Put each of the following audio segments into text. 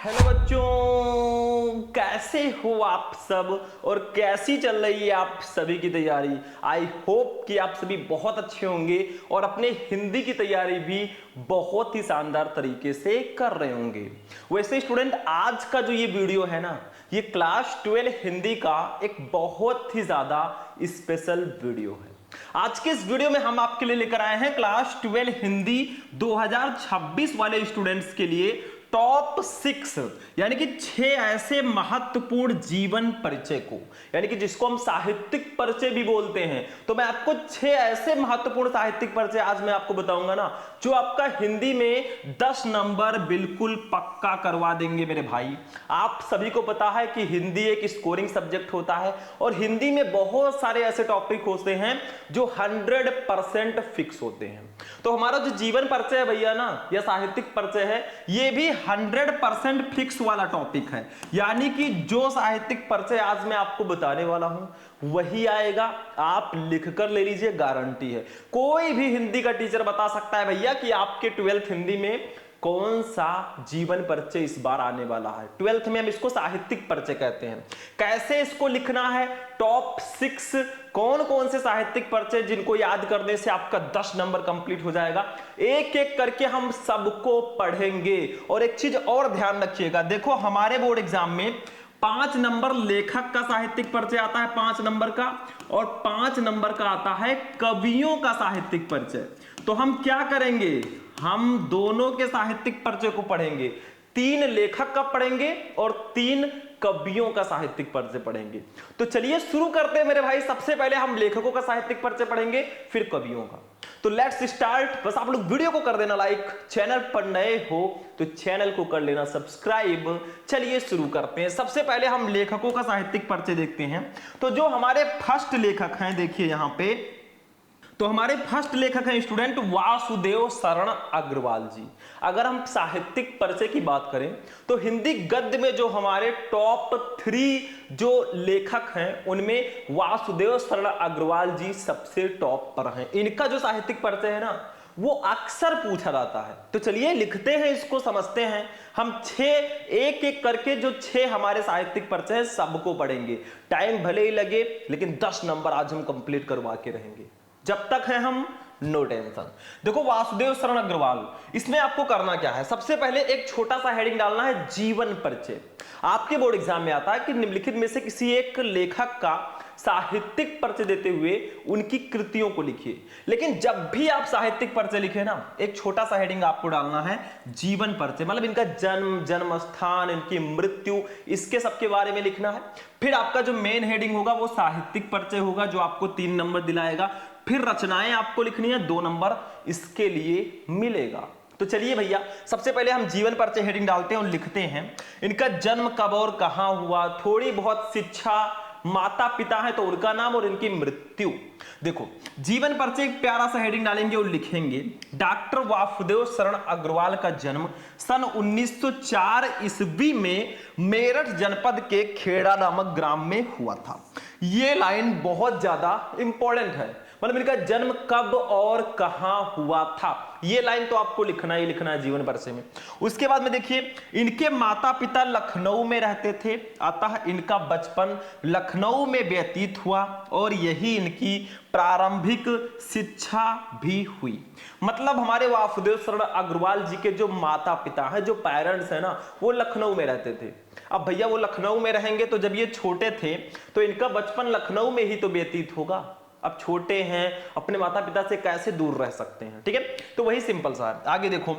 Hello बच्चों, कैसे हो आप सब और कैसी चल रही है आप सभी की तैयारी। आई होप कि आप सभी बहुत अच्छे होंगे और अपने हिंदी की तैयारी भी बहुत ही शानदार तरीके से कर रहे होंगे। वैसे स्टूडेंट, आज का जो ये वीडियो है ना, ये क्लास 12 हिंदी का एक बहुत ही ज्यादा स्पेशल वीडियो है। आज के इस वीडियो में हम आपके लिए लेकर आए हैं क्लास 12 हिंदी 2026 वाले स्टूडेंट्स के लिए टॉप 6 यानी कि 6 ऐसे महत्वपूर्ण जीवन परिचय को, यानी कि जिसको हम साहित्यिक परिचय भी बोलते हैं। तो मैं आपको 6 ऐसे महत्वपूर्ण साहित्यिक परिचय आज मैं आपको बताऊंगा ना, जो आपका हिंदी में 10 नंबर बिल्कुल पक्का करवा देंगे मेरे भाई। आप सभी को पता है कि हिंदी एक स्कोरिंग सब्जेक्ट होता है और हिंदी में बहुत सारे ऐसे टॉपिक होते हैं जो 100% फिक्स होते हैं। तो हमारा जो जीवन परिचय है भैया ना, या साहित्यिक परिचय है, ये भी 100% फिक्स वाला टॉपिक है। यानी कि जो साहित्यिक परिचय आज मैं आपको बताने वाला हूं वही आएगा। आप लिखकर ले लीजिए, गारंटी है। कोई भी हिंदी का टीचर बता सकता है भैया कि आपके 12th हिंदी में कौन सा जीवन परिचय इस बार आने वाला है। 12th में हम इसको साहित्यिक परिचय कहते हैं। कैसे इसको लिखना है, टॉप 6 कौन कौन से साहित्यिक परिचय जिनको याद करने से आपका 10 नंबर कंप्लीट हो जाएगा, एक एक करके हम सबको पढ़ेंगे। और एक चीज और ध्यान रखिएगा, देखो हमारे बोर्ड एग्जाम में 5 नंबर लेखक का साहित्यिक परिचय आता है 5 नंबर का, और 5 नंबर का आता है कवियों का साहित्यिक परिचय। तो हम क्या करेंगे, हम दोनों के साहित्यिक परिचय को पढ़ेंगे। 3 लेखक का पढ़ेंगे और 3 कवियों का साहित्यिक परिचय पढ़ेंगे। तो चलिए शुरू करते हैं मेरे भाई। सबसे पहले हम लेखकों का साहित्यिक परिचय पढ़ेंगे, फिर कवियों का। तो लेट्स स्टार्ट। बस आप लोग वीडियो को कर देना लाइक, चैनल पर नए हो तो चैनल को कर लेना सब्सक्राइब। चलिए शुरू करते हैं। सबसे पहले हम लेखकों का साहित्यिक परिचय देखते हैं। तो जो हमारे फर्स्ट लेखक हैं, देखिए यहां पे, तो हमारे फर्स्ट लेखक हैं स्टूडेंट वासुदेव शरण अग्रवाल जी। अगर हम साहित्यिक परिचय की बात करें तो हिंदी गद्य में जो हमारे टॉप 3 जो लेखक हैं उनमें वासुदेव शरण अग्रवाल जी सबसे टॉप पर हैं। इनका जो साहित्यिक परिचय है ना, वो अक्सर पूछा जाता है। तो चलिए लिखते हैं, इसको समझते हैं। हम 6 एक एक करके जो 6 हमारे साहित्यिक परिचय हैं सबको पढ़ेंगे। टाइम भले ही लगे लेकिन 10 नंबर आज हम कंप्लीट करवा के रहेंगे। जब तक है हम नो टेंशन। देखो वासुदेव शरण अग्रवाल, इसमें आपको करना क्या है, सबसे पहले एक छोटा सा हेडिंग डालना है जीवन परिचय। आपके बोर्ड एग्जाम में आता है कि निम्नलिखित में से किसी एक लेखक का साहित्यिक परिचय देते हुए उनकी कृतियों को लिखिए। लेकिन जब भी आप साहित्यिक परिचय लिखे ना, एक छोटा सा हेडिंग आपको डालना है जीवन परिचय, मतलब इनका जन्म, जन्म स्थान, इनकी मृत्यु, इसके सबके बारे में लिखना है। फिर आपका जो मेन हेडिंग होगा वो साहित्यिक परिचय होगा, जो आपको 3 नंबर दिलाएगा। फिर रचनाएं आपको लिखनी है, 2 नंबर इसके लिए मिलेगा। तो चलिए भैया, सबसे पहले हम जीवन परिचय हेडिंग डालते हैं और लिखते हैं इनका जन्म कब और कहां हुआ, थोड़ी बहुत शिक्षा, माता पिता है तो उनका नाम और इनकी मृत्यु। देखो जीवन परिचय एक प्यारा सा हेडिंग डालेंगे और लिखेंगे डॉक्टर वासुदेव शरण अग्रवाल का जन्म सन 1904 ईस्वी में मेरठ जनपद के खेड़ा नामक ग्राम में हुआ था। ये लाइन बहुत ज्यादा इंपॉर्टेंट है, मतलब इनका जन्म कब और कहां हुआ था, ये लाइन तो आपको लिखना ही लिखना है जीवन परिचय में। उसके बाद में देखिए इनके माता पिता लखनऊ में रहते थे, अतः इनका बचपन लखनऊ में व्यतीत हुआ और यही इनकी प्रारंभिक शिक्षा भी हुई। मतलब हमारे वासुदेव शरण अग्रवाल जी के जो माता पिता हैं, जो पेरेंट्स हैं ना, वो लखनऊ में रहते थे। अब भैया वो लखनऊ में रहेंगे तो जब ये छोटे थे तो इनका बचपन लखनऊ में ही तो व्यतीत होगा। अब छोटे हैं, अपने माता पिता से कैसे दूर रह सकते हैं, ठीक है। तो वही सिंपल सा है। आगे देखो,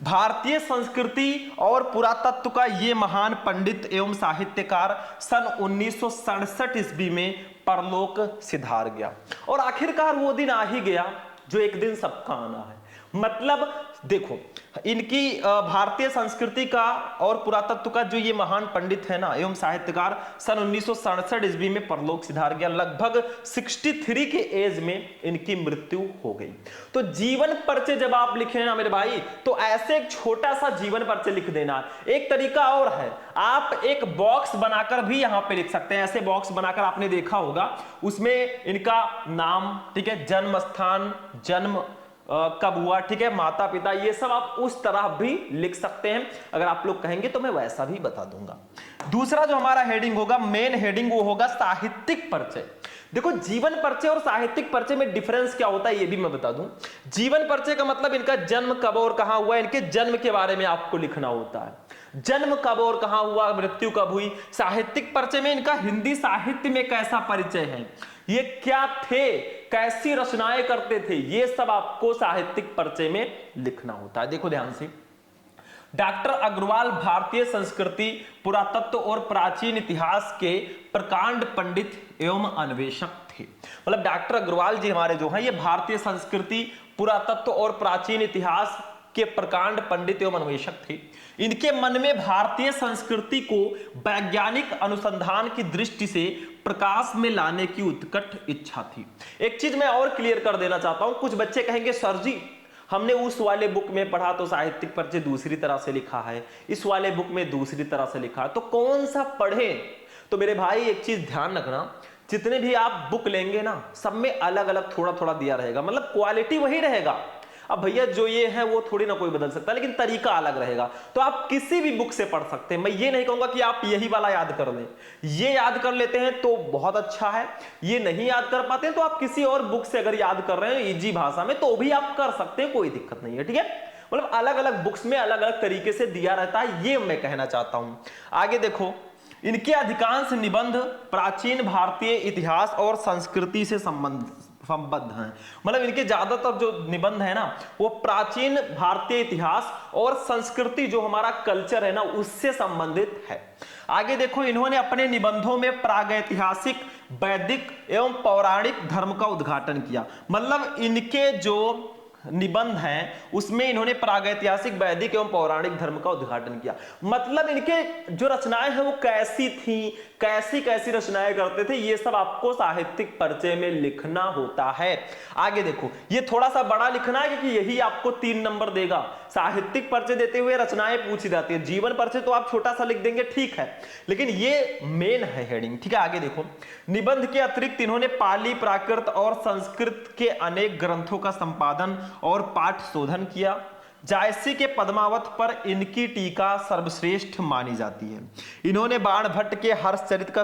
भारतीय संस्कृति और पुरातत्व का ये महान पंडित एवं साहित्यकार सन 1967 ईस्वी में परलोक सिधार गया। और आखिरकार वो दिन आ ही गया जो एक दिन सबका आना है। मतलब देखो इनकी भारतीय संस्कृति का और पुरातत्व का जो ये महान पंडित है ना एवं साहित्यकार, सन 1967 ईस्वी में परलोक सिधार गया। लगभग 63 के एज में इनकी मृत्यु हो गई। तो जीवन परिचय जब आप लिखे ना मेरे भाई, तो ऐसे एक छोटा सा जीवन परिचय लिख देना। एक तरीका और है, आप एक बॉक्स बनाकर भी यहां पे लिख सकते हैं। ऐसे बॉक्स बनाकर आपने देखा होगा, उसमें इनका नाम, ठीक है, जन्म स्थान, जन्म कब हुआ, ठीक है, माता पिता, ये सब आप उस तरह भी लिख सकते हैं। अगर आप लोग कहेंगे तो मैं वैसा भी बता दूंगा। दूसरा जो हमारा हेडिंग होगा, मेन हेडिंग, वो होगा साहित्यिक परिचय। देखो जीवन परिचय और साहित्यिक परिचय में डिफरेंस क्या होता है ये भी मैं बता दूं। जीवन परिचय का मतलब इनका जन्म कब और कहां हुआ, इनके जन्म के बारे में आपको लिखना होता है, जन्म कब और कहां हुआ, मृत्यु कब हुई। साहित्यिक परिचय में इनका हिंदी साहित्य में कैसा परिचय है, ये क्या थे, कैसी रचनाएं करते थे, ये सब आपको साहित्यिक परिचय में लिखना होता है। देखो ध्यान से, डॉक्टर अग्रवाल भारतीय संस्कृति, पुरातत्व और प्राचीन इतिहास के प्रकांड पंडित एवं अन्वेषक थे। मतलब डॉक्टर अग्रवाल जी हमारे जो हैं ये भारतीय संस्कृति, पुरातत्व और प्राचीन इतिहास के प्रकांड पंडित एवं अन्वेषक थे। इनके मन में भारतीय संस्कृति को वैज्ञानिक अनुसंधान की दृष्टि से प्रकाश में लाने की उत्कट इच्छा थी। एक चीज मैं और क्लियर कर देना चाहता हूं, कुछ बच्चे कहेंगे सर जी हमने उस वाले बुक में पढ़ा तो साहित्यिक परिचय दूसरी तरह से लिखा है, इस वाले बुक में दूसरी तरह से लिखा है, तो कौन सा पढ़े। तो मेरे भाई एक चीज ध्यान रखना, जितने भी आप बुक लेंगे ना सब में अलग अलग थोड़ा थोड़ा दिया रहेगा, मतलब क्वालिटी वही रहेगा। अब भैया जो ये है वो थोड़ी ना कोई बदल सकता, लेकिन तरीका अलग रहेगा। तो आप किसी भी बुक से पढ़ सकते हैं, मैं ये नहीं कहूंगा कि आप यही वाला याद कर लें, ये याद कर लेते हैं तो बहुत अच्छा है, ये नहीं याद कर पाते हैं तो आप किसी और बुक से अगर याद कर रहे हैं इजी भाषा में तो भी आप कर सकते हैं, कोई दिक्कत नहीं है, ठीक है। मतलब अलग अलग बुक्स में अलग अलग तरीके से दिया रहता है, ये मैं कहना चाहता हूं। आगे देखो, इनके अधिकांश निबंध प्राचीन भारतीय इतिहास और संस्कृति से संबद्ध हैं। मतलब इनके ज्यादातर जो निबंध है ना वो प्राचीन भारतीय इतिहास और संस्कृति जो हमारा कल्चर है ना उससे संबंधित है। आगे देखो, इन्होंने अपने निबंधों में प्रागैतिहासिक, वैदिक एवं पौराणिक धर्म का उद्घाटन किया। मतलब इनके जो निबंध हैं उसमें इन्होंने प्रागैतिहासिक, वैदिक एवं पौराणिक धर्म का उद्घाटन किया। मतलब इनके जो रचनाएं हैं वो कैसी थी, कैसी कैसी रचनाएं करते थे, ये सब आपको साहित्यिक परिचय में लिखना होता है। आगे देखो, ये थोड़ा सा बड़ा लिखना है क्योंकि यही आपको 3 नंबर देगा। साहित्यिक परिचय देते हुए रचनाएं पूछी जाती है, जीवन परिचय तो आप छोटा सा लिख देंगे ठीक है, लेकिन ये मेन है हेडिंग, ठीक है। आगे देखो, निबंध के अतिरिक्त इन्होंने पाली, प्राकृत और संस्कृत के अनेक ग्रंथों का संपादन और पाठ शोधन किया। जायसी के पद्मावत पर इनकी टीका सर्वश्रेष्ठ मानी जाती है। इन्होंने बाणभट्ट के हर्षचरित का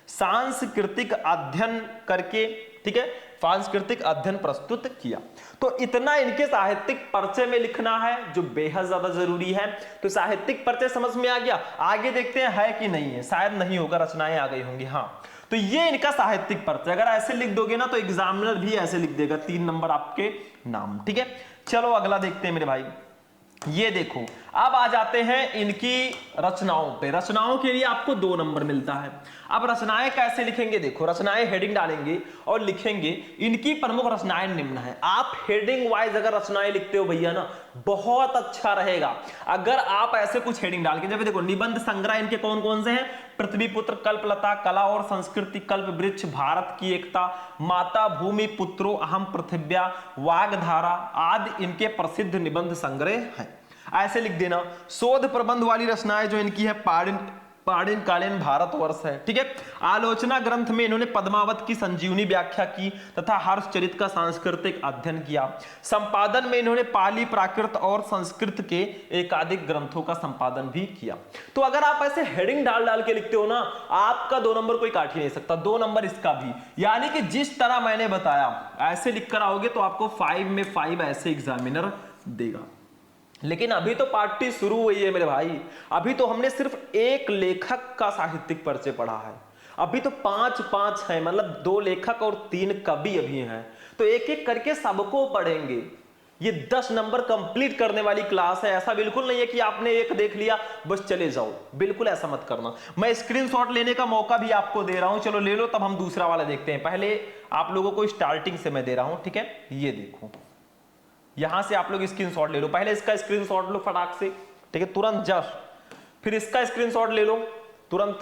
सांस्कृतिक अध्ययन करके, ठीक है, सांस्कृतिक अध्ययन प्रस्तुत किया। तो इतना इनके साहित्यिक परिचय में लिखना है जो बेहद ज्यादा जरूरी है। तो साहित्यिक परिचय समझ में आ गया। आगे देखते हैं है कि नहीं है, शायद नहीं होगा, रचनाएं आ गई होंगी। हाँ, तो ये इनका साहित्यिक परिचय, अगर ऐसे लिख दोगे ना तो एग्जामिनर भी ऐसे लिख देगा, 3 नंबर आपके नाम, ठीक है। चलो अगला देखते हैं मेरे भाई। ये देखो, अब आ जाते हैं इनकी रचनाओं पे। रचनाओं के लिए आपको 2 नंबर मिलता है। अब रचनाएं कैसे लिखेंगे, देखो रचनाएं हेडिंग डालेंगे और लिखेंगे इनकी प्रमुख रचनाएं निम्न है। आप हेडिंग वाइज अगर रचनाएं लिखते हो भैया ना बहुत अच्छा रहेगा। अगर आप ऐसे कुछ हेडिंग डाल के, जब देखो निबंध संग्रह इनके कौन कौन से हैं, पृथ्वीपुत्र, कल्पलता, कला और संस्कृति, कल्प वृक्ष, भारत की एकता, माता भूमि पुत्रो अहम पृथिव्या, वागधारा आदि इनके प्रसिद्ध निबंध संग्रह हैं। ऐसे लिख देना। शोध प्रबंध वाली रचनाएं जो इनकी है पाणिन कालीन भारतवर्ष है, ठीक है। आलोचना ग्रंथ में इन्होंने पद्मावत की संजीवनी व्याख्या की तथा हर्षचरित का सांस्कृतिक अध्ययन किया। संपादन में इन्होंने पाली, प्राकृत और संस्कृत के एकाधिक ग्रंथों का संपादन भी किया। तो अगर आप ऐसे हेडिंग डाल डाल के लिखते हो ना, आपका 2 नंबर कोई काट ही नहीं सकता, 2 नंबर इसका भी। यानी कि जिस तरह मैंने बताया ऐसे लिख कर आओगे तो आपको 5 में 5 ऐसे एग्जामिनर देगा। लेकिन अभी तो पार्टी शुरू हुई है मेरे भाई, अभी तो हमने सिर्फ एक लेखक का साहित्यिक परिचय पढ़ा है, अभी तो 5 है, मतलब 2 लेखक और 3 कवि अभी हैं। तो एक एक करके सबको पढ़ेंगे। ये 10 नंबर कंप्लीट करने वाली क्लास है। ऐसा बिल्कुल नहीं है कि आपने एक देख लिया बस चले जाओ, बिल्कुल ऐसा मत करना। मैं स्क्रीनशॉट लेने का मौका भी आपको दे रहा हूं, चलो ले लो, तब हम दूसरा वाला देखते हैं। पहले आप लोगों को स्टार्टिंग से मैं दे रहा हूं, ठीक है। ये देखो, यहां से आप लोग स्क्रीनशॉट ले लो। पहले इसका स्क्रीनशॉट लो फटाक से, ठीक है, तुरंत जस्ट। फिर इसका स्क्रीनशॉट ले लो तुरंत,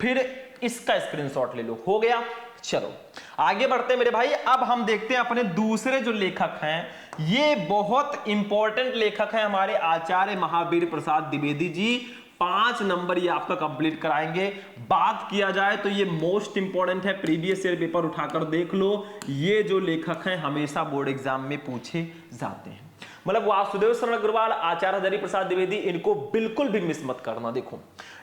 फिर इसका स्क्रीनशॉट ले लो। हो गया, चलो आगे बढ़ते हैं मेरे भाई। अब हम देखते हैं अपने दूसरे जो लेखक हैं, ये बहुत इंपॉर्टेंट लेखक हैं हमारे आचार्य महावीर प्रसाद द्विवेदी जी, 5 नंबर ये आपका कंप्लीट कराएंगे। बात किया जाए तो ये मोस्ट इंपॉर्टेंट है, प्रीवियस ईयर पेपर उठाकर देख लो, ये जो लेखक हैं हमेशा बोर्ड एग्जाम में पूछे जाते हैं। मतलब वासुदेव शरण अग्रवाल, आचार्य हजारी प्रसाद द्विवेदी, इनको बिल्कुल भी मिस मत करना। देखो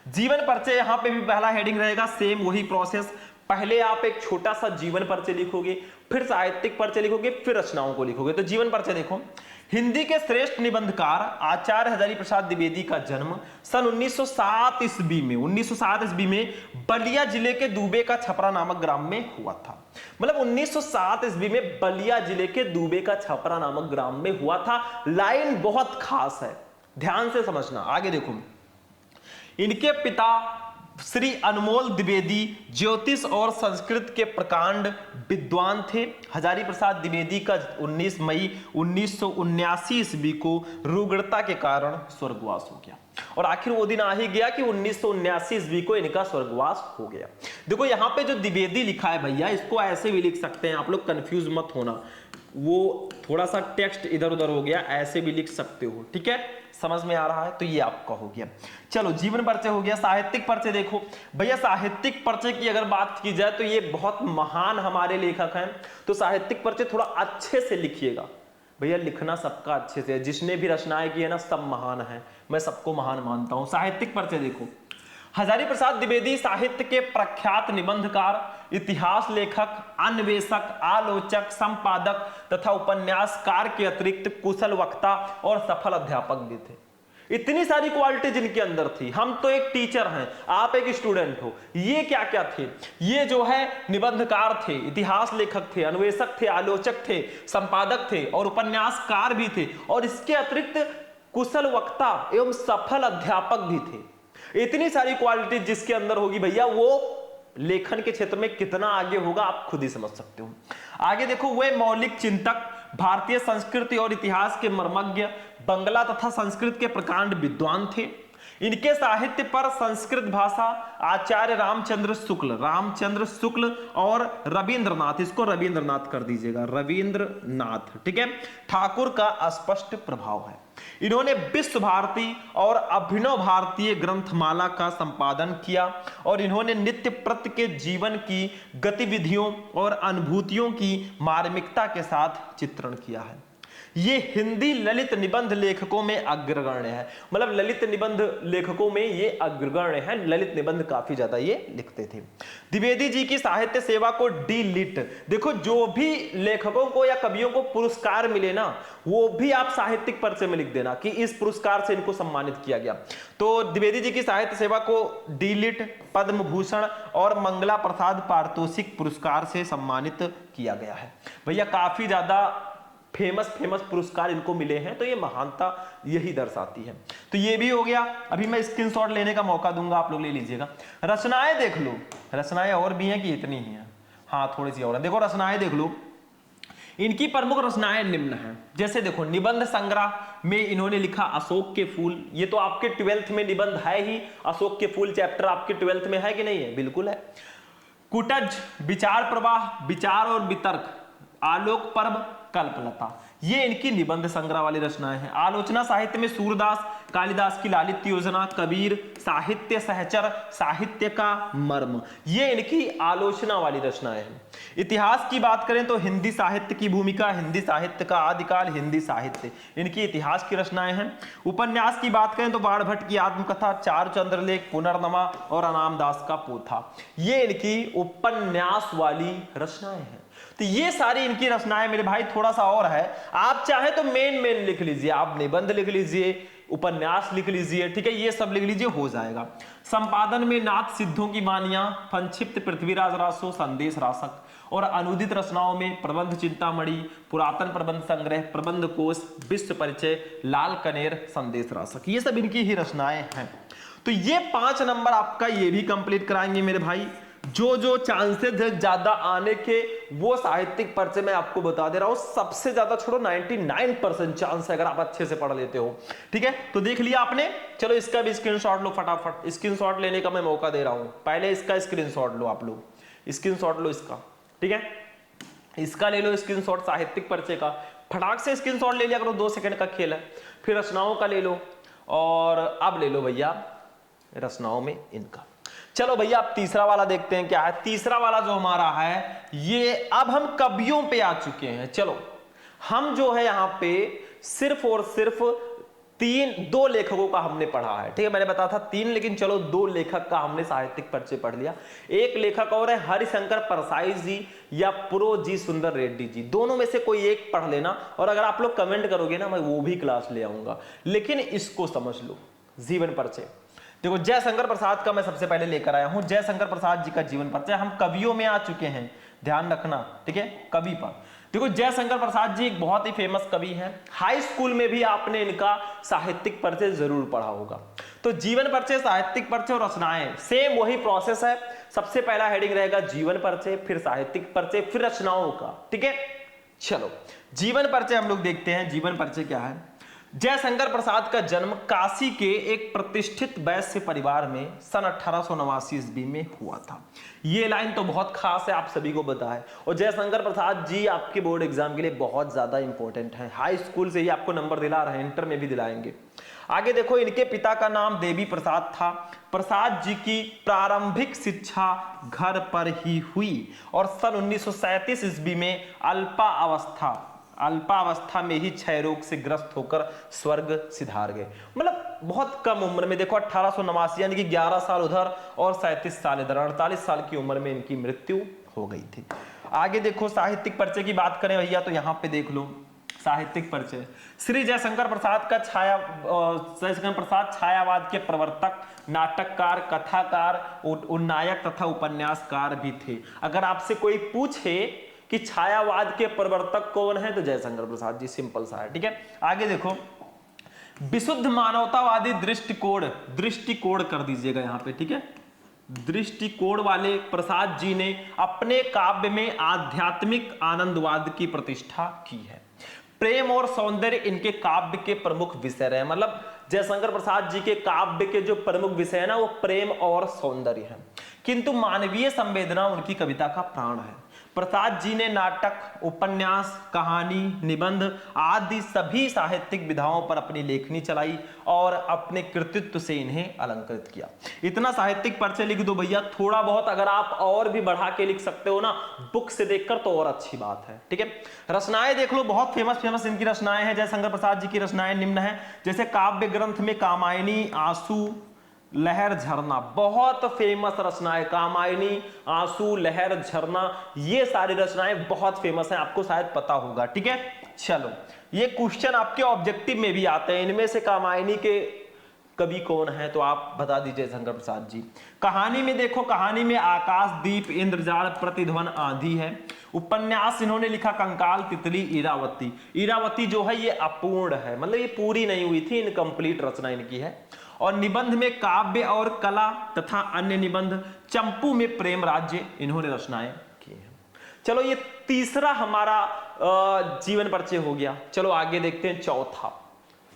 जीवन परिचय यहां पे भी पहला हेडिंग रहेगा, सेम वही प्रोसेस। पहले आप एक छोटा सा जीवन परिचय लिखोगे, फिर साहित्यिक परिचय लिखोगे, फिर रचनाओं को लिखोगे। तो जीवन परिचय देखो, हिंदी के श्रेष्ठ निबंधकार आचार्य हजारी प्रसाद द्विवेदी का जन्म सन 1907 ईस्वी में 1907 ईस्वी में बलिया जिले के दूबे का छपरा नामक ग्राम में हुआ था। मतलब 1907 ईस्वी में बलिया जिले के दूबे का छपरा नामक ग्राम में हुआ था। लाइन बहुत खास है, ध्यान से समझना। आगे देखो, इनके पिता श्री अनमोल द्विवेदी ज्योतिष और संस्कृत के प्रकांड विद्वान थे। हजारी प्रसाद द्विवेदी का 19 मई 1979 ईस्वी को रुग्णता के कारण स्वर्गवास हो गया, और आखिर वो दिन आ ही गया कि 1979 ईस्वी को इनका स्वर्गवास हो गया। देखो यहाँ पे जो द्विवेदी लिखा है भैया, इसको ऐसे भी लिख सकते हैं आप लोग, कंफ्यूज मत होना, वो थोड़ा सा टेक्स्ट इधर उधर हो गया, ऐसे भी लिख सकते हो, ठीक है, समझ में आ रहा है। तो ये आपका हो गया। चलो जीवन परिचय हो गया। साहित्यिक परिचय देखो भैया, साहित्यिक परिचय की अगर बात की जाए तो ये बहुत महान हमारे लेखक हैं, तो साहित्यिक परिचय थोड़ा अच्छे से लिखिएगा भैया। लिखना सबका अच्छे से है, जिसने भी रचनाएं की है ना सब महान है, मैं सबको महान मानता हूं। साहित्यिक परिचय देखो, हजारी प्रसाद द्विवेदी साहित्य के प्रख्यात निबंधकार, इतिहास लेखक, अन्वेषक, आलोचक, संपादक तथा उपन्यासकार के अतिरिक्त कुशल वक्ता और सफल अध्यापक भी थे। इतनी सारी क्वालिटी जिनके अंदर थी। हम तो एक टीचर हैं, आप एक स्टूडेंट हो, ये क्या क्या थे? ये जो है निबंधकार थे, इतिहास लेखक थे, अन्वेषक थे, आलोचक थे, संपादक थे और उपन्यासकार भी थे, और इसके अतिरिक्त कुशल वक्ता एवं सफल अध्यापक भी थे। इतनी सारी क्वालिटी जिसके अंदर होगी भैया, वो लेखन के क्षेत्र में कितना आगे होगा आप खुद ही समझ सकते हो। आगे देखो, वे मौलिक चिंतक, भारतीय संस्कृति और इतिहास के मर्मज्ञ, बंगला तथा संस्कृत के प्रकांड विद्वान थे। इनके साहित्य पर संस्कृत भाषा आचार्य रामचंद्र शुक्ल और रविंद्रनाथ, इसको रविंद्रनाथ कर दीजिएगा, रविंद्रनाथ, ठीक है, ठाकुर का स्पष्ट प्रभाव है। इन्होंने विश्व भारती और अभिनव भारतीय ग्रंथमाला का संपादन किया, और इन्होंने नित्य प्रति के जीवन की गतिविधियों और अनुभूतियों की मार्मिकता के साथ चित्रण किया है। ये हिंदी ललित निबंध लेखकों में अग्रगण्य है। मतलब ललित निबंध लेखकों में ये अग्रगण्य है, ललित निबंध काफी ज्यादा ये लिखते थे। द्विवेदी जी की साहित्य सेवा को डी लिट, देखो जो भी लेखकों को या कवियों को पुरस्कार मिले ना, वो भी आप साहित्यिक परिचय में लिख देना कि इस पुरस्कार से इनको सम्मानित किया गया। तो द्विवेदी जी की साहित्य सेवा को डी लिट, पद्म भूषण और मंगला प्रसाद पारितोषिक पुरस्कार से सम्मानित किया गया है। भैया काफी ज्यादा फेमस पुरस्कार इनको मिले हैं, तो ये महानता यही दर्शाती है। तो ये भी हो गया। अभी मैं स्क्रीनशॉट लेने का मौका दूंगा, आप लोग ले लीजिएगा। रचनाएं देख लो, रचनाएं और भी हैं कि इतनी ही हैं? हाँ थोड़ी सी और है। देखो रचनाएं देख लो, इनकी प्रमुख रचनाएं निम्न हैं। जैसे देखो, निबंध संग्रह में इन्होंने लिखा अशोक के फूल, ये तो आपके 12th में निबंध है ही, अशोक के फूल चैप्टर आपके 12th में है कि नहीं है? बिल्कुल है। कुटज, विचार प्रवाह, विचार और वितर्क, आलोक पर्व, कल्पलता, ये इनकी निबंध संग्रह वाली रचनाएं हैं। आलोचना साहित्य में सूरदास, कालिदास की लालित्य योजना, कबीर, साहित्य सहचर, साहित्य का मर्म, ये इनकी आलोचना वाली रचनाएं हैं। इतिहास की बात करें तो हिंदी साहित्य की भूमिका, हिंदी साहित्य का आदिकाल, हिंदी साहित्य, इनकी इतिहास की रचनाएं हैं। उपन्यास की बात करें तो बाणभट्ट की आत्मकथा, चार चंद्रलेख, पुनर्नमा और अनामदास का पोथा, ये इनकी उपन्यास वाली रचनाएं हैं। तो ये सारी इनकी रचनाएं मेरे भाई, थोड़ा सा और है, आप चाहे तो मेन लिख लीजिए, आप निबंध लिख लीजिए, उपन्यास लिख लीजिए, ठीक है, ये सब लिख लीजिए, हो जाएगा। संपादन में नाथ सिद्धों की वानियां, संक्षिप्त पृथ्वीराज रासो, संदेश रासक, और अनुदित रचनाओं में प्रबंध चिंतामणि, पुरातन प्रबंध संग्रह, प्रबंध कोश, विश्व परिचय, लाल कनेर, संदेश रासक, ये सब इनकी ही रचनाएं हैं। तो ये 5 नंबर आपका ये भी कंप्लीट कराएंगे मेरे भाई। जो चांसेस है ज्यादा आने के, वो साहित्यिक परिचय मैं आपको बता दे रहा हूं, सबसे ज्यादा छोड़ो 99% चांस है अगर आप अच्छे से पढ़ लेते हो, ठीक है। तो देख लिया आपने, चलो इसका भी स्क्रीनशॉट लो फटाफट, स्क्रीनशॉट लेने का मैं मौका दे रहा हूं। पहले इसका स्क्रीनशॉट लो, आप लोग स्क्रीनशॉट लो इसका, ठीक है, इसका ले लो स्क्रीनशॉट साहित्यिक परिचय का, फटाक से स्क्रीनशॉट ले लिया करो, 2 सेकंड का खेल है। फिर रचनाओं का ले लो, और अब ले लो भैया रचनाओं में इनका। चलो भैया अब तीसरा वाला देखते हैं क्या है। तीसरा वाला जो हमारा है ये, अब हम कवियों पे आ चुके हैं। चलो हम जो है यहां पे सिर्फ और सिर्फ दो लेखकों का हमने पढ़ा है, ठीक है। मैंने बताया था 3, लेकिन चलो 2 लेखक का हमने साहित्यिक परिचय पढ़ लिया। एक लेखक और है हरिशंकर परसाई जी या प्रो जी सुंदर रेड्डी जी, दोनों में से कोई एक पढ़ लेना, और अगर आप लोग कमेंट करोगे ना मैं वो भी क्लास ले आऊंगा। लेकिन इसको समझ लो, जीवन परिचय देखो, जयशंकर प्रसाद का मैं सबसे पहले लेकर आया हूं। जयशंकर प्रसाद जी का जीवन परिचय। हम कवियों में आ चुके हैं, ध्यान रखना, ठीक है। कवि पर देखो, जयशंकर प्रसाद जी एक बहुत ही फेमस कवि हैं। हाई स्कूल में भी आपने इनका साहित्यिक परिचय जरूर पढ़ा होगा। तो जीवन परिचय, साहित्यिक परिचय और रचनाएं सेम वही प्रोसेस है। सबसे पहला हेडिंग रहेगा जीवन परिचय, फिर साहित्यिक परिचय, फिर रचनाओं का, ठीक है। चलो जीवन परिचय हम लोग देखते हैं। जीवन परिचय क्या है। जयशंकर प्रसाद का जन्म काशी के एक प्रतिष्ठित वैश्य परिवार में सन 1889 ईस्वी में हुआ था। ये लाइन तो बहुत खास है, आप सभी को पता है। और जयशंकर प्रसाद जी आपके बोर्ड एग्जाम के लिए बहुत ज्यादा इंपॉर्टेंट है। हाई स्कूल से ही आपको नंबर दिला रहे हैं, इंटर में भी दिलाएंगे। आगे देखो, इनके पिता का नाम देवी प्रसाद था। प्रसाद जी की प्रारंभिक शिक्षा घर पर ही हुई और सन 1937 ईस्वी में अल्पावस्था में ही क्षय रोग से ग्रस्त होकर स्वर्ग सिधार गए। मतलब बहुत कम उम्र में, देखो 1889 यानी कि 11 साल उधर और 37 साल इधर, 48 साल की उम्र में इनकी मृत्यु हो गई थी। आगे देखो, साहित्यिक परिचय की बात करें भैया तो यहाँ पे देख लो साहित्यिक परिचय। श्री जयशंकर प्रसाद छायावाद के प्रवर्तक, नाटककार, कथाकार, उन्नायक तथा उपन्यासकार भी थे। अगर आपसे कोई पूछे कि छायावाद के प्रवर्तक कौन है तो जयशंकर प्रसाद जी, सिंपल सा है, ठीक है। आगे देखो, विशुद्ध मानवतावादी दृष्टिकोण कर दीजिएगा यहां पे, ठीक है। दृष्टिकोण वाले प्रसाद जी ने अपने काव्य में आध्यात्मिक आनंदवाद की प्रतिष्ठा की है। प्रेम और सौंदर्य इनके काव्य के प्रमुख विषय रहे। मतलब जयशंकर प्रसाद जी के काव्य के जो प्रमुख विषय है ना, वो प्रेम और सौंदर्य है, किंतु मानवीय संवेदना उनकी कविता का प्राण है। प्रसाद जी ने नाटक, उपन्यास, कहानी, निबंध आदि सभी साहित्यिक विधाओं पर अपनी लेखनी चलाई और अपने कृतित्व से इन्हें अलंकृत किया। इतना साहित्यिक परिचय लिख दो भैया। थोड़ा बहुत अगर आप और भी बढ़ा के लिख सकते हो ना बुक से देखकर तो और अच्छी बात है, ठीक है। रचनाएं देख लो, बहुत फेमस इनकी रचनाएं हैं। जयशंकर प्रसाद जी की रचनाएं निम्न है, जैसे काव्य ग्रंथ में कामायनी, आंसू, लहर, झरना, बहुत फेमस रचना है। कामायनी, आंसू, लहर, झरना, ये सारी रचनाएं बहुत फेमस हैं, आपको शायद पता होगा, ठीक है। चलो ये क्वेश्चन आपके ऑब्जेक्टिव में भी आते हैं। इनमें से कामायनी के कवि कौन है तो आप बता दीजिए शंकर प्रसाद जी। कहानी में देखो, कहानी में आकाश, दीप, इंद्रजाल, प्रतिध्वन, आंधी है। उपन्यास इन्होंने लिखा कंकाल, तितली, इरावती। इरावती जो है ये अपूर्ण है, मतलब ये पूरी नहीं हुई थी, इनकम्प्लीट रचना इनकी है। और निबंध में काव्य और कला तथा अन्य निबंध, चंपू में प्रेम राज्य, इन्होंने रचनाएं की हैं। चलो ये तीसरा हमारा जीवन परिचय हो गया। चलो आगे देखते हैं चौथा।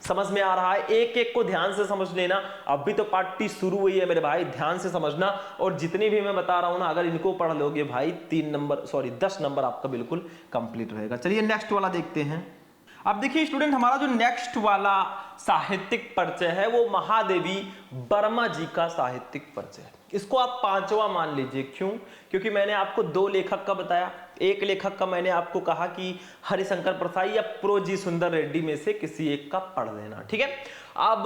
समझ में आ रहा है? एक एक को ध्यान से समझ लेना। अभी तो पार्ट 3 शुरू हुई है मेरे भाई, ध्यान से समझना। और जितनी भी मैं बता रहा हूं ना, अगर इनको पढ़ लोगे भाई 10 नंबर आपका बिल्कुल कंप्लीट रहेगा। चलिए नेक्स्ट वाला देखते हैं। अब देखिए स्टूडेंट, हमारा जो नेक्स्ट वाला साहित्यिक परिचय है वो महादेवी वर्मा जी का साहित्यिक परिचय है। इसको आप 5वां मान लीजिए। क्यों? क्योंकि मैंने आपको 2 लेखक का बताया। एक लेखक का मैंने आपको कहा कि हरिशंकर प्रसाई या प्रो जी सुंदर रेड्डी में से किसी एक का पढ़ लेना, ठीक है। अब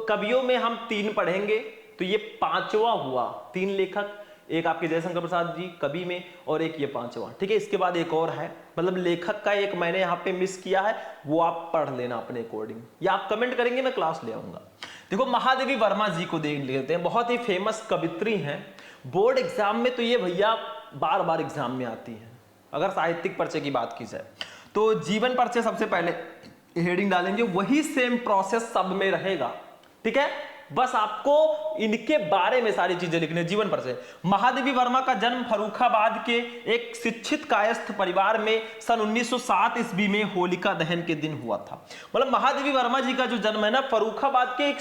कवियों में हम 3 पढ़ेंगे, तो ये 5वां हुआ। 3 लेखक, एक आपके जयशंकर प्रसाद जी कवि में और एक ये 5वां, ठीक है। इसके बाद एक और है, मतलब लेखक का एक मैंने यहाँ पे मिस किया है, वो आप पढ़ लेना अपने अकॉर्डिंग, या आप कमेंट करेंगे मैं क्लास ले आऊंगा। देखो महादेवी वर्मा जी को देख लेते हैं, बहुत ही फेमस कवित्री हैं। बोर्ड एग्जाम में तो ये भैया बार बार एग्जाम में आती है। अगर साहित्यिक परिचय की बात की जाए तो जीवन परिचय सबसे पहले हेडिंग डालेंगे, वही सेम प्रोसेस सब में रहेगा, ठीक है। बस आपको इनके बारे में सारी चीजें लिखनी। जीवन परिचय, महादेवी वर्मा का जन्म फर्रुखाबाद के एक शिक्षित कायस्थ परिवार में सन 1907 ईस्वी में होलिका दहन के दिन हुआ था। मतलब महादेवी वर्मा जी का जो जन्म है ना, फर्रुखाबाद के एक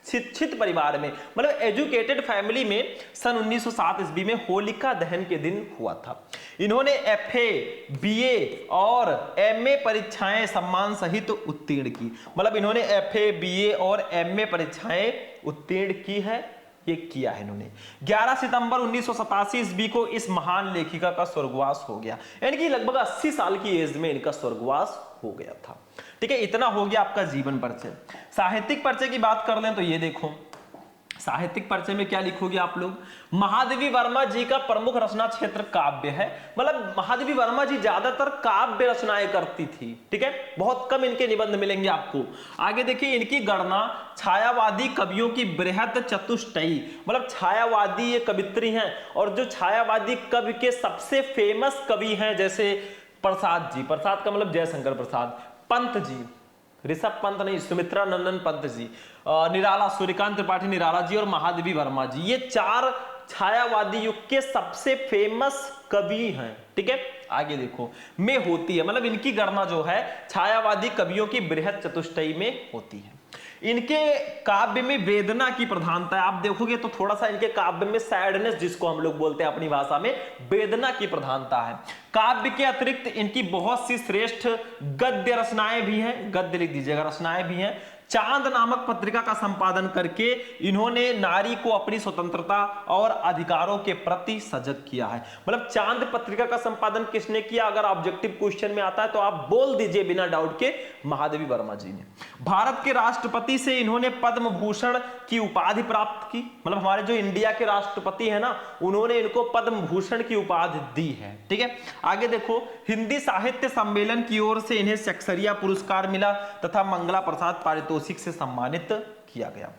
शिक्षित परिवार में, मतलब एजुकेटेड फैमिली में सन 1907 ईस्वी में होलिका दहन के दिन हुआ था। इन्होंने FA, BA और MA परीक्षाएं सम्मान सहित उत्तीर्ण की। मतलब इन्होंने FA, BA और MA परीक्षाएं उत्तीर्ण की है। ये किया है इन्होंने। 11 सितंबर 1987 ईस्वी को इस महान लेखिका का स्वर्गवास हो गया, यानी कि लगभग 80 साल की एज में इनका स्वर्गवास हो गया था। ठीक है, इतना हो गया आपका जीवन परिचय। साहित्यिक परिचय की बात कर लें तो ये देखो, साहित्यिक परिचय में क्या लिखोगे आप लोग, महादेवी वर्मा जी का प्रमुख रचना क्षेत्र काव्य है। मतलब महादेवी वर्मा जी ज्यादातर काव्य रचनाएं करती थी। ठीक है, बहुत कम इनके निबंध मिलेंगे आपको। आगे देखिए, इनकी गणना छायावादी कवियों की बृहद चतुष्टयी, मतलब छायावादी ये कवित्री हैं, और जो छायावादी कवि के सबसे फेमस कवि हैं जैसे प्रसाद जी, प्रसाद का मतलब जयशंकर प्रसाद, पंत जी, ऋषभ पंत नहीं, सुमित्रा नंदन पंत जी, निराला, सूर्यकांत त्रिपाठी निराला जी और महादेवी वर्मा जी, ये 4 छायावादी युग के सबसे फेमस कवि हैं। ठीक है, आगे देखो, में होती है, मतलब इनकी गणना जो है छायावादी कवियों की बृहद चतुष्टयी में होती है। इनके काव्य में वेदना की प्रधानता है। आप देखोगे तो थोड़ा सा इनके काव्य में सैडनेस, जिसको हम लोग बोलते हैं अपनी भाषा में, वेदना की प्रधानता है। काव्य के अतिरिक्त इनकी बहुत सी श्रेष्ठ गद्य रचनाएं भी हैं, गद्य लिख दीजिएगा, रचनाएं भी हैं। चांद नामक पत्रिका का संपादन करके इन्होंने नारी को अपनी स्वतंत्रता और अधिकारों के प्रति सजग किया है। मतलब चांद पत्रिका का संपादन किसने किया, अगर ऑब्जेक्टिव क्वेश्चन में आता है तो आप बोल दीजिए बिना डाउट के, महादेवी वर्मा जी ने। भारत के राष्ट्रपति से इन्होंने पद्म भूषण की उपाधि प्राप्त की, मतलब हमारे जो इंडिया के राष्ट्रपति है ना, उन्होंने इनको पद्म भूषण की उपाधि दी है। ठीक है, आगे देखो, हिंदी साहित्य सम्मेलन की ओर से इन्हें शक्सरिया पुरस्कार मिला तथा मंगला प्रसाद पारितोषिक से सम्मानित किया गया।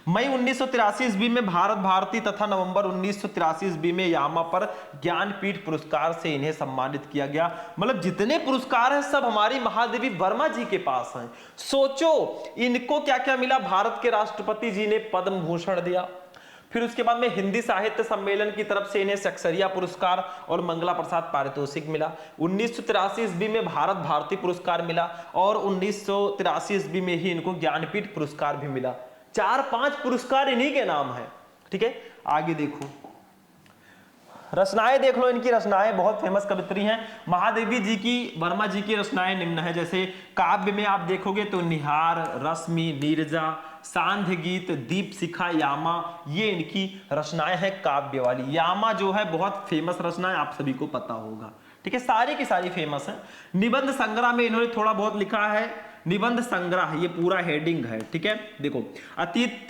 मई 1983 ईस्वी में भारत भारती तथा नवंबर 1983 ईस्वी में यामा पर ज्ञानपीठ पुरस्कार से इन्हें सम्मानित किया गया। मतलब जितने पुरस्कार हैं सब हमारी महादेवी वर्मा जी के पास हैं। सोचो इनको क्या क्या मिला, भारत के राष्ट्रपति जी ने पद्म भूषण दिया, फिर उसके बाद में हिंदी साहित्य सम्मेलन की तरफ से इन्हें शक्सरिया पुरस्कार और मंगला प्रसाद पारितोषिक मिला। 1983 ईस्वी में भारत भारती पुरस्कार मिला और 1983 ईस्वी में ही इनको ज्ञानपीठ पुरस्कार भी मिला। 4-5 पुरस्कार इन्हीं के नाम है। ठीक है, आगे देखो, रचनाएं देख लो, इनकी रचनाएं बहुत फेमस कवित्री हैं। महादेवी जी की, वर्मा जी की रचनाएं निम्न है, जैसे काव्य में आप देखोगे तो निहार, रश्मि, नीरजा, सांध्य गीत, दीप शिखा, यामा, ये इनकी रचनाएं हैं काव्य वाली। यामा जो है बहुत फेमस रचना है, आप सभी को पता होगा। ठीक है, सारी की सारी फेमस है। निबंध संग्रह में इन्होंने थोड़ा बहुत लिखा है, निबंध संग्रह, ये पूरा हेडिंग है। ठीक है, देखो, अतीत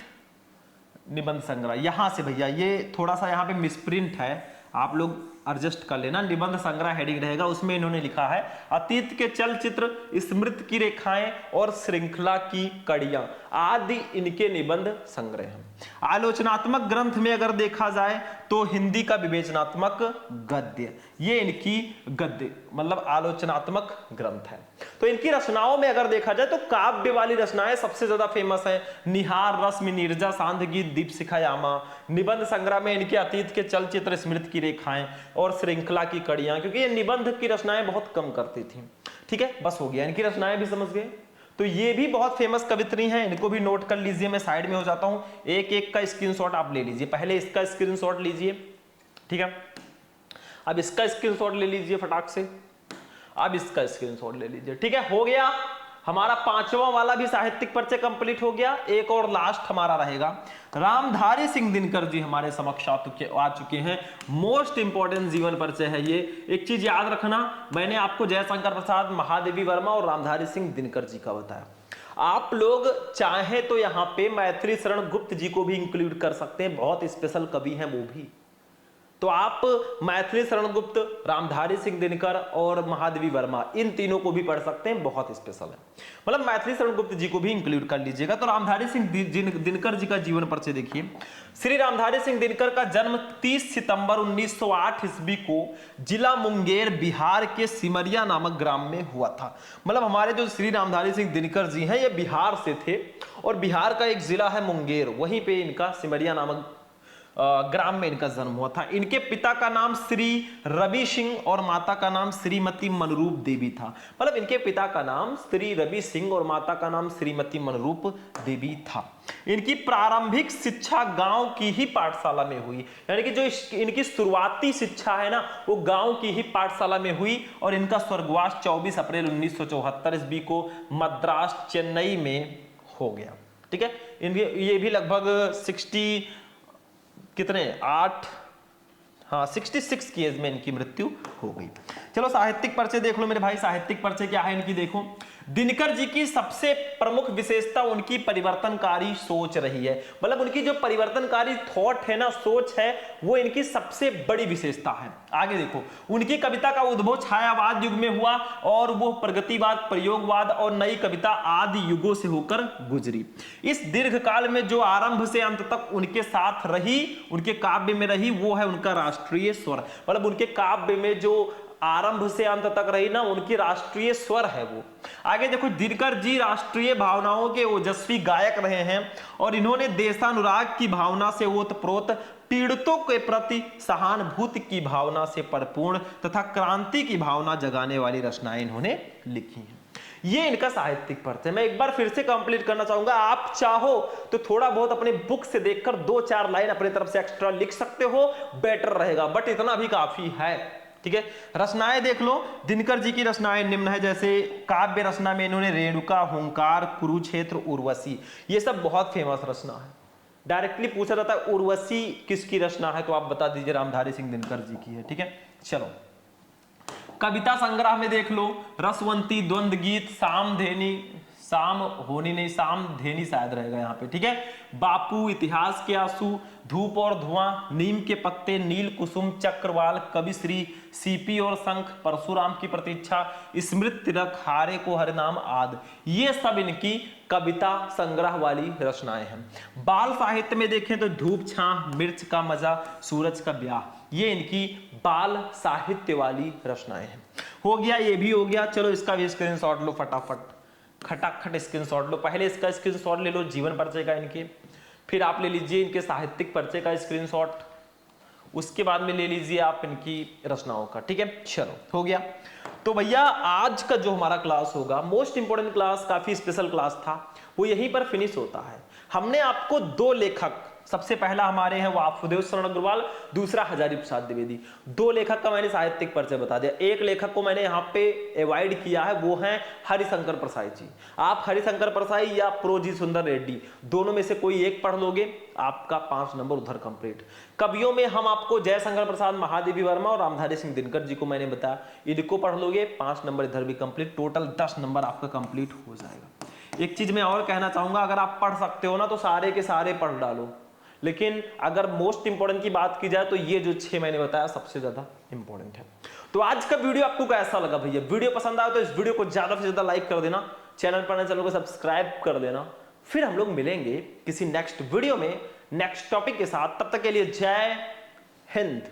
निबंध संग्रह, यहां से भैया ये थोड़ा सा यहाँ पे मिसप्रिंट है, आप लोग एडजस्ट कर लेना। निबंध संग्रह हेडिंग रहेगा, उसमें इन्होंने लिखा है अतीत के चलचित्र, स्मृति की रेखाएं और श्रृंखला की कड़ियां आदि इनके निबंध संग्रह हैं। आलोचनात्मक ग्रंथ में अगर देखा जाए तो हिंदी का विवेचनात्मक गद्य, ये इनकी गद्य मतलब आलोचनात्मक ग्रंथ है। तो इनकी रचनाओं में अगर देखा जाए तो काव्य वाली रचनाएं सबसे ज्यादा फेमस है, निहार, रश्मि, नीरजा, सांध्य गीत, दीप शिखा, यामा। निबंध संग्रह में इनके अतीत के चलचित्र, स्मृति की रेखाएं और श्रृंखला की कड़ियां, क्योंकि ये निबंध की रचनाएं बहुत कम करती थी। ठीक है, बस हो गया, इनकी रचनाएं भी समझ गए। तो ये भी बहुत फेमस कवित्री हैं, इनको भी नोट कर लीजिए। मैं साइड में हो जाता हूं, एक एक का स्क्रीनशॉट आप ले लीजिए। पहले इसका स्क्रीनशॉट लीजिए, ठीक है, अब इसका स्क्रीनशॉट ले लीजिए फटाक से, अब इसका स्क्रीनशॉट ले लीजिए। ठीक है, हो गया हमारा 5वां वाला भी साहित्यिक परिचय कंप्लीट हो गया। एक और लास्ट हमारा रहेगा, रामधारी सिंह दिनकर जी हमारे समक्ष आ चुके हैं। मोस्ट इंपॉर्टेंट जीवन परिचय है ये। एक चीज याद रखना, मैंने आपको जयशंकर प्रसाद, महादेवी वर्मा और रामधारी सिंह दिनकर जी का बताया। आप लोग चाहे तो यहाँ पे मैथिली शरण गुप्त जी को भी इंक्लूड कर सकते हैं, बहुत स्पेशल कवि हैं वो भी। तो आप मैथिली शरण गुप्त, रामधारी सिंह दिनकर और महादेवी वर्मा, इन तीनों को भी पढ़ सकते हैं, बहुत स्पेशल है। मतलब मैथिली शरण गुप्त जी को भी इंक्लूड कर लीजिएगा। तो रामधारी सिंह दिनकर जी का जीवन परिचय देखिए। श्री रामधारी सिंह दिनकर का जन्म 30 सितंबर 1908 ईस्वी को जिला मुंगेर, बिहार के सिमरिया नामक ग्राम में हुआ था। मतलब हमारे जो श्री रामधारी सिंह दिनकर जी हैं ये बिहार से थे और बिहार का एक जिला है मुंगेर, वहीं पे इनका सिमरिया नामक ग्राम में इनका जन्म हुआ था। इनके पिता का नाम श्री रवि सिंह और माता का नाम श्रीमती मनरूप देवी था। मतलब इनके पिता का नाम श्री रवि सिंह और माता का नाम श्रीमती मनरूप देवी था। इनकी प्रारंभिक शिक्षा गांव की ही पाठशाला में हुई, यानी कि जो इनकी शुरुआती शिक्षा है ना वो गांव की ही पाठशाला में हुई। और इनका स्वर्गवास 24 अप्रैल 1974 ईस्वी को मद्रास, चेन्नई में हो गया। ठीक है, इनके ये भी लगभग कितने 8, हाँ 66 की एज में इनकी मृत्यु हो गई। चलो साहित्यिक परिचय देख लो मेरे भाई, साहित्यिक परिचय क्या है इनकी देखो। दिनकर जी की सबसे प्रमुख विशेषता उनकी परिवर्तनकारी सोच रही है, मतलब उनकी जो परिवर्तनकारी थॉट है ना, सोच है, वो इनकी सबसे बड़ी विशेषता है। आगे देखो, उनकी कविता का उद्भव छायावाद युग में हुआ और वो प्रगतिवाद, प्रयोगवाद और नई कविता आदि युगों से होकर गुजरी। इस दीर्घ काल में जो आरंभ से अंत तक उनके साथ रही, उनके काव्य में रही, वो है उनका राष्ट्रीय स्वर। मतलब उनके काव्य में जो आरंभ से अंत तक रही ना, उनकी राष्ट्रीय स्वर है वो। आगे देखो, दिनकर जी राष्ट्रीय भावनाओं के ओजस्वी गायक रहे हैं और इन्होंने देशानुराग की भावना से ओतप्रोत, पीड़ितों के प्रति सहानुभूति की भावना से परिपूर्ण तथा क्रांति की भावना जगाने वाली रचनाएं इन्होंने लिखी हैं। ये इनका साहित्यिक परिचय। मैं एक बार फिर से कंप्लीट करना चाहूंगा, आप चाहो तो थोड़ा बहुत अपने बुक से देखकर 2-4 लाइन अपनी तरफ से एक्स्ट्रा लिख सकते हो, बेटर रहेगा, बट इतना भी काफी है, ठीक है। रचनाएं देख लो, दिनकर जी की रचनाएं निम्न है, जैसे काव्य रचना में इन्होंने रेणुका, हुंकार, कुरुक्षेत्र, उर्वशी, ये सब बहुत फेमस रचना है। डायरेक्टली पूछा जाता है उर्वशी किसकी रचना है, तो आप बता दीजिए रामधारी सिंह दिनकर जी की है, ठीक है। चलो कविता संग्रह में देख लो, रसवंती, द्वंद्व गीत, सामधेनी, साम होनी नहीं, सामधेनी शायद रहेगा यहाँ पे, ठीक है। बापू, इतिहास के आंसू, धूप और धुआं, नीम के पत्ते, नील कुसुम, चक्रवाल, कविश्री, सीपी और शंख, परशुराम की प्रतीक्षा, स्मृति तिलक, हारे को हरिनाम आदि, ये सब इनकी कविता संग्रह वाली रचनाएं हैं। बाल साहित्य में देखें तो धूप छां, मिर्च का मजा, सूरज का ब्याह, ये इनकी बाल साहित्य वाली रचनाएं हैं। हो गया, ये भी हो गया। चलो इसका भी स्क्रीनशॉट लो फटाफट, खटाखट स्क्रीनशॉट लो। पहले इसका स्क्रीनशॉट ले लो जीवन परिचय का इनके, फिर आप ले लीजिए इनके साहित्यिक परिचय का स्क्रीनशॉट, उसके बाद में ले लीजिए आप इनकी रचनाओं का, ठीक है। चलो हो गया। तो भैया आज का जो हमारा क्लास होगा, मोस्ट इंपोर्टेंट क्लास, काफी स्पेशल क्लास था, वो यहीं पर फिनिश होता है। हमने आपको 2 लेखक, सबसे पहला हमारे हैं वासुदेव शरण अग्रवाल, दूसरा हजारी प्रसाद द्विवेदी, 2 लेखक का मैंने साहित्यिक परिचय बता दिया। एक लेखक को मैंने यहाँ पे अवॉइड किया है, वो हैं हरिशंकर प्रसाई जी। आप हरिशंकर प्रसाई या प्रोजी सुंदर रेड्डी, दोनों में से कोई एक पढ़ लोगे, आपका 5 नंबर उधर कंप्लीट। कवियों में हम आपको जयशंकर प्रसाद, महादेवी वर्मा और रामधारी सिंह दिनकर जी को मैंने बताया, इनको पढ़ लोगे, 5 नंबर इधर भी कंप्लीट, टोटल 10 नंबर आपका कंप्लीट हो जाएगा। एक चीज मैं और कहना चाहूंगा, अगर आप पढ़ सकते हो ना तो सारे के सारे पढ़ डालो, लेकिन अगर मोस्ट इंपोर्टेंट की बात की जाए तो ये जो 6 मैंने बताया सबसे ज्यादा इंपॉर्टेंट है। तो आज का वीडियो आपको कैसा लगा भैया? वीडियो पसंद आया तो इस वीडियो को ज्यादा से ज्यादा लाइक कर देना, चैनल पर नए चैनल को सब्सक्राइब कर देना। फिर हम लोग मिलेंगे किसी नेक्स्ट वीडियो में नेक्स्ट टॉपिक के साथ, तब तक के लिए जय हिंद।